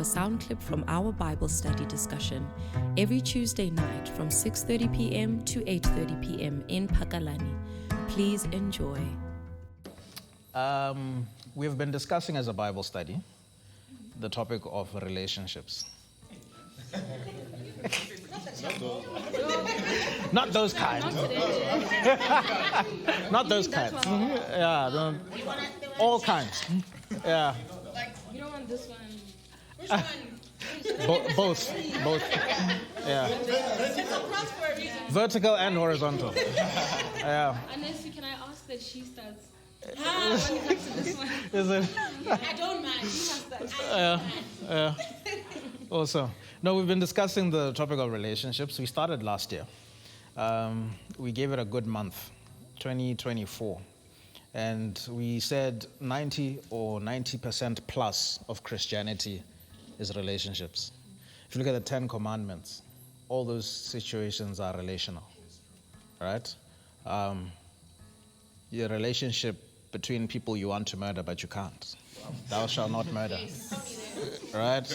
sound clip from our Bible study discussion every Tuesday night from 6:30 p.m. to 8:30 p.m. in Pakalani. Please enjoy. We've been discussing as a Bible study the topic of relationships. Not those kinds. Not those kinds. Yeah, all kinds. Yeah. Like, you don't want this one. Which one? Both. Yeah. It's a cross for a reason. Vertical and horizontal. Yeah. Anesu, can I ask that she starts? When it comes to this one. Is it? I don't mind. She starts. Awesome. No, we've been discussing the topic of relationships. We started last year. We gave it a good month, 2024. And we said 90% plus of Christianity is relationships. If you look at the 10 Commandments, all those situations are relational, right? Your relationship between people you want to murder, but you can't. Thou shalt not murder, right?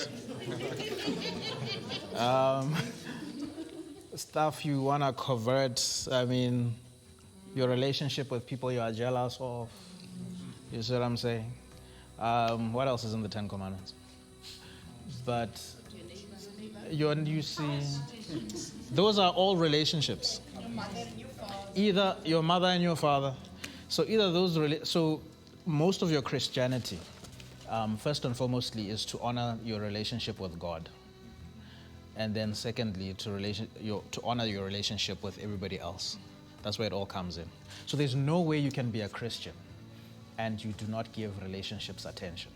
Stuff you want to covert, your relationship with people you are jealous of. You see what I'm saying? What else is in the 10 Commandments? But you see, those are all relationships. Either your mother and your father. So either those, so most of your Christianity, first and foremostly, is to honor your relationship with God. And then secondly, to honor your relationship with everybody else. That's where it all comes in. So there's no way you can be a Christian and you do not give relationships attention.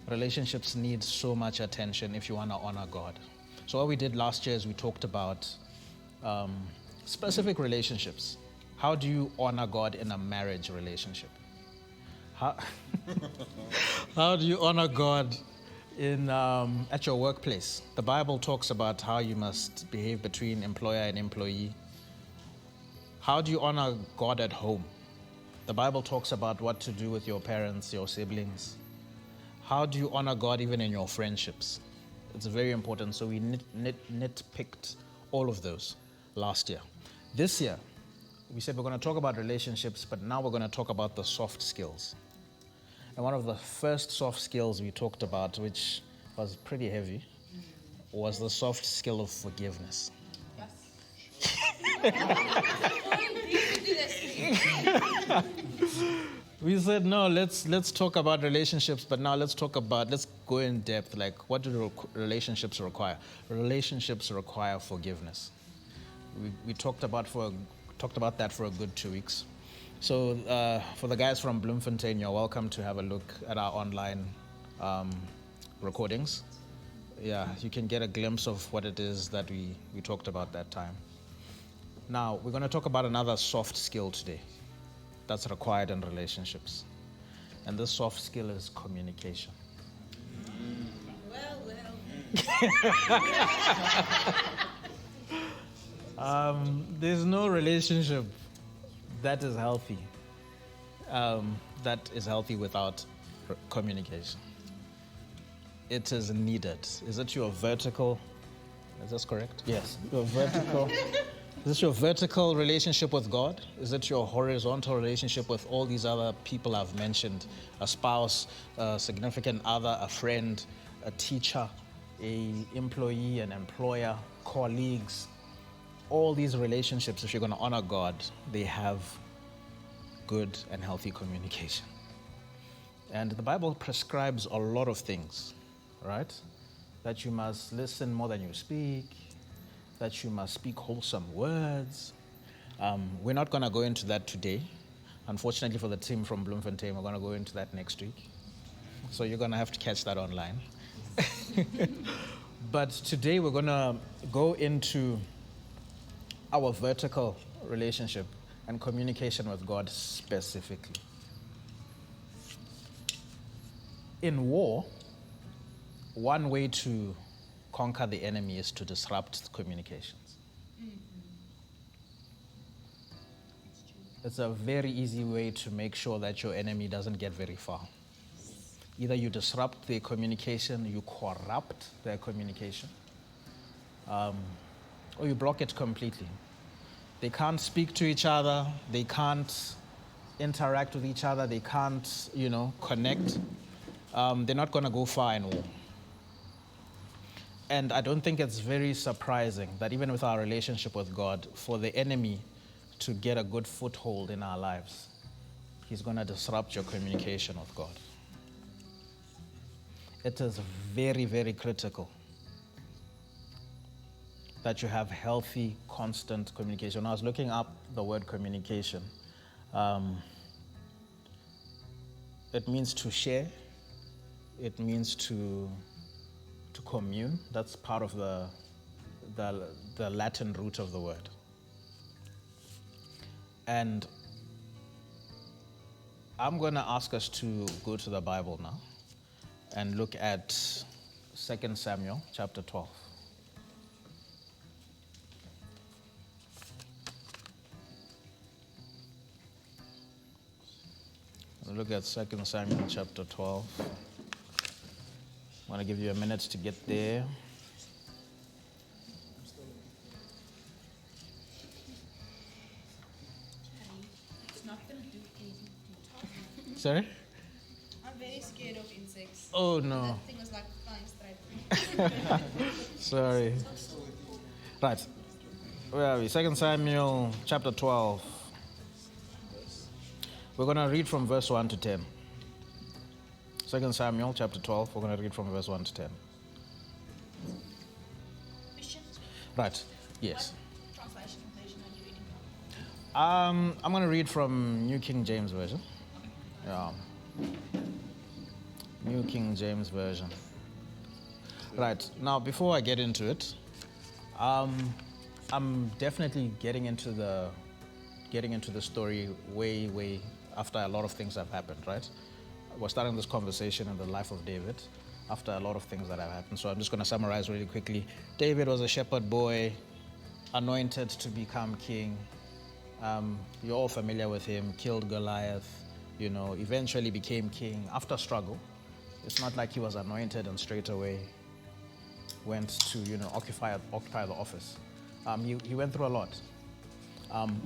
Relationships need so much attention if you want to honor God. So what we did last year is we talked about specific relationships. How do you honor God in a marriage relationship? How do you honor God at your workplace? The Bible talks about how you must behave between employer and employee. How do you honor God at home? The Bible talks about what to do with your parents, your siblings. How do you honor God even in your friendships? It's very important. So we nitpicked all of those last year. This year, we said we're going to talk about relationships, but now we're going to talk about the soft skills. And one of the first soft skills we talked about, which was pretty heavy, was the soft skill of forgiveness. We said, no, let's talk about relationships, but now let's go in depth. Like, what do relationships require? Relationships require forgiveness. We talked about that for a good 2 weeks. So for the guys from Bloemfontein, you're welcome to have a look at our online recordings. Yeah, you can get a glimpse of what it is that we talked about that time. Now, we're going to talk about another soft skill today that's required in relationships. And this soft skill is communication. There's no relationship that is healthy without communication. It is needed. Is it your vertical? Is this correct? Yes. Your vertical. Is this your vertical relationship with God? Is it your horizontal relationship with all these other people I've mentioned? A spouse, a significant other, a friend, a teacher, an employee, an employer, colleagues. All these relationships, if you're going to honor God, they have good and healthy communication. And the Bible prescribes a lot of things, right? That you must listen more than you speak, that you must speak wholesome words. We're not going to go into that today. Unfortunately for the team from Bloemfontein, we're going to go into that next week. So you're going to have to catch that online. But today we're going to go into our vertical relationship and communication with God specifically. In war, one way to conquer the enemy is to disrupt communications. It's a very easy way to make sure that your enemy doesn't get very far. Either you disrupt their communication, you corrupt their communication, or you block it completely. They can't speak to each other. They can't interact with each other. They can't, connect. They're not going to go far in war. And I don't think it's very surprising that even with our relationship with God, for the enemy to get a good foothold in our lives, he's going to disrupt your communication with God. It is very, very critical that you have healthy, constant communication. When I was looking up the word communication, it means to share. It means to commune. That's part of the Latin root of the word. And I'm going to ask us to go to the Bible now and look at 2 Samuel chapter 12. We'll look at 2 Samuel chapter 12. I want to give you a minute to get there. It's not going to do anything to talk. Sorry? I'm very scared of insects. Oh, no. That thing was like flying straight through. Sorry. Right. Where are we? 2 Samuel chapter 12. We're going to read from verse 1 to 10. 2 Samuel chapter 12, we're going to read from verse 1 to 10. Question? Right. Yes. What translation version are you reading from? I'm going to read from New King James Version. Yeah. New King James Version. Right. Now, before I get into it, I'm definitely getting into the story way after a lot of things have happened, right? We're starting this conversation in the life of David after a lot of things that have happened. So I'm just going to summarize really quickly. David was a shepherd boy, anointed to become king. You're all familiar with him, killed Goliath, eventually became king after struggle. It's not like he was anointed and straight away went to, occupy the office. He went through a lot.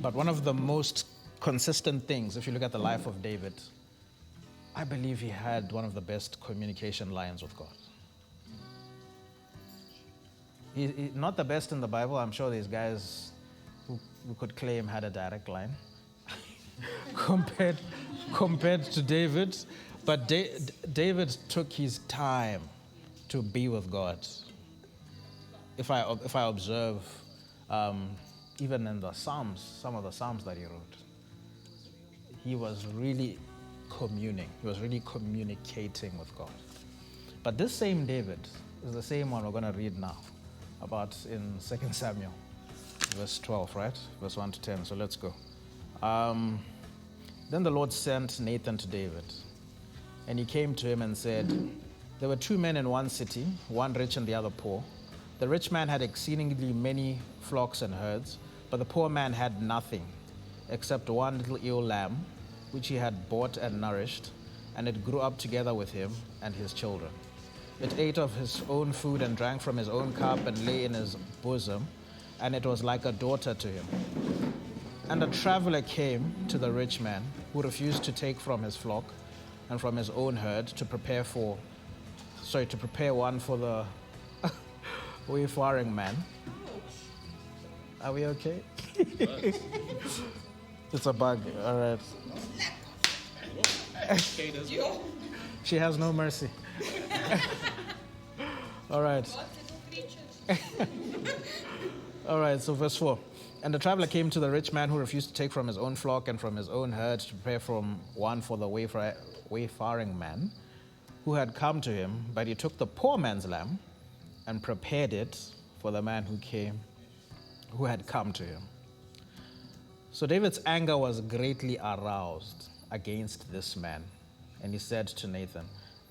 But one of the most consistent things, if you look at the life of David, I believe he had one of the best communication lines with God. He not the best in the Bible. I'm sure there's guys who could claim had a direct line compared to David. But David took his time to be with God. If I observe, even in the Psalms, some of the Psalms that he wrote, he was really communing. He was really communicating with God. But this same David is the same one we're going to read now, about in 2 Samuel, verse 12, right? Verse 1 to 10. So let's go. Then the Lord sent Nathan to David, and he came to him and said, there were two men in one city, one rich and the other poor. The rich man had exceedingly many flocks and herds, but the poor man had nothing except one little ewe lamb, which he had bought and nourished, and it grew up together with him and his children. It ate of his own food and drank from his own cup and lay in his bosom, and it was like a daughter to him. And a traveler came to the rich man, who refused to take from his flock and from his own herd to prepare one for the wayfaring man. Are we okay? It's a bug. All right. She has no mercy. All right. All right, so verse 4. And the traveler came to the rich man who refused to take from his own flock and from his own herd to prepare from one for the wayfaring man who had come to him, but he took the poor man's lamb and prepared it for the man who had come to him. So David's anger was greatly aroused against this man, and he said to Nathan,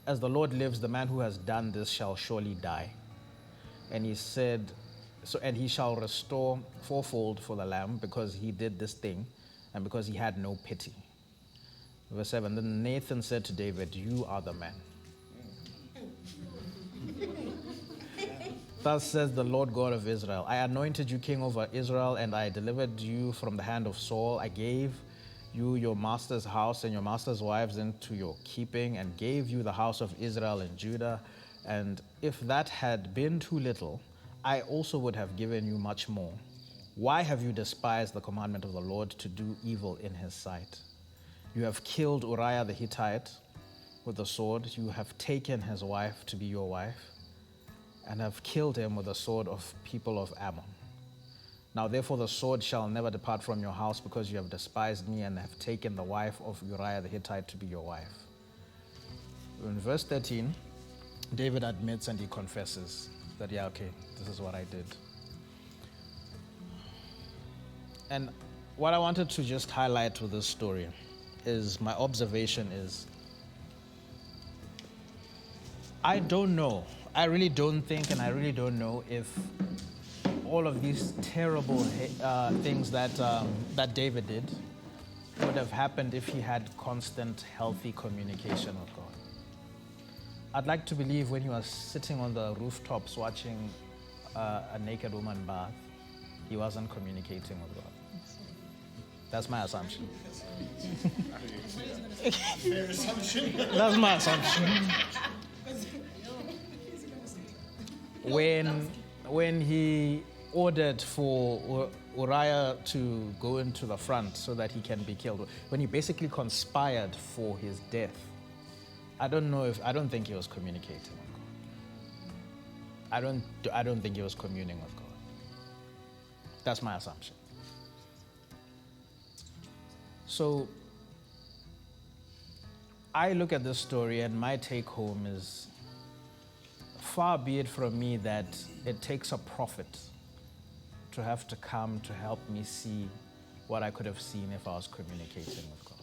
as the Lord lives, the man who has done this shall surely die. And he said, and he shall restore fourfold for the lamb, because he did this thing and because he had no pity. Verse 7, then Nathan said to David, you are the man. Thus says the Lord God of Israel, I anointed you king over Israel, and I delivered you from the hand of Saul. I gave you your master's house and your master's wives into your keeping, and gave you the house of Israel and Judah. And if that had been too little, I also would have given you much more. Why have you despised the commandment of the Lord to do evil in his sight? You have killed Uriah the Hittite with the sword. You have taken his wife to be your wife, and have killed him with the sword of people of Ammon. Now therefore the sword shall never depart from your house, because you have despised me and have taken the wife of Uriah the Hittite to be your wife. In verse 13, David admits and he confesses that, yeah, okay, this is what I did. And what I wanted to just highlight with this story is, my observation is, I don't know. I really don't think, and I really don't know if all of these terrible things that David did would have happened if he had constant, healthy communication with God. I'd like to believe when he was sitting on the rooftops watching a naked woman bath, he wasn't communicating with God. That's my assumption. Fair assumption. That's my assumption. When he ordered for Uriah to go into the front so that he can be killed, when he basically conspired for his death, I don't think he was communicating with God. I don't think he was communing with God. That's my assumption. So I look at this story, and my take home is, far be it from me that it takes a prophet to have to come to help me see what I could have seen if I was communicating with God.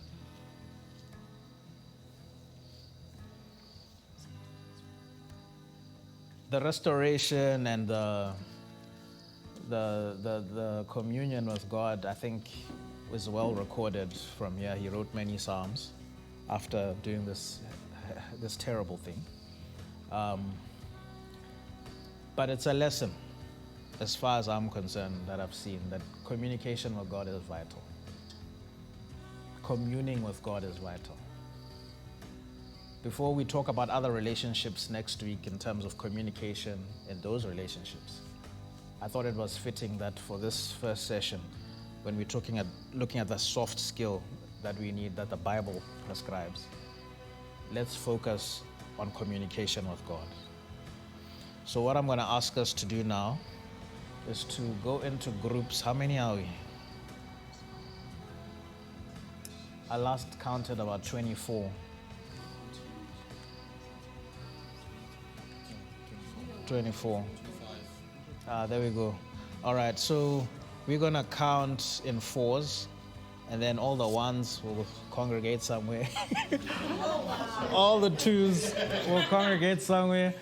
The restoration and the communion with God, I think, is well recorded from here. He wrote many psalms after doing this terrible thing. But it's a lesson, as far as I'm concerned, that I've seen, that communication with God is vital. Communing with God is vital. Before we talk about other relationships next week in terms of communication in those relationships, I thought it was fitting that for this first session, when we're looking at the soft skill that we need, that the Bible prescribes, let's focus on communication with God. So what I'm going to ask us to do now is to go into groups. How many are we? I last counted about 24. 24. There we go. All right, so we're going to count in fours, and then all the ones will congregate somewhere. All the twos will congregate somewhere.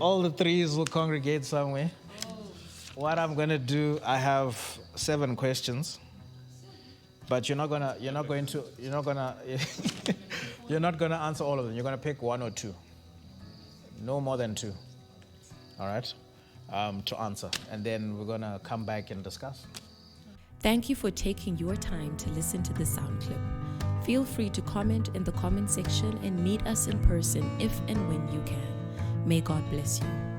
All the threes will congregate somewhere. What I'm going to do, I have 7 questions, but you're not going to answer all of them. You're going to pick 1 or 2. No more than 2. All right? To answer. And then we're going to come back and discuss. Thank you for taking your time to listen to this sound clip. Feel free to comment in the comment section and meet us in person if and when you can. May God bless you.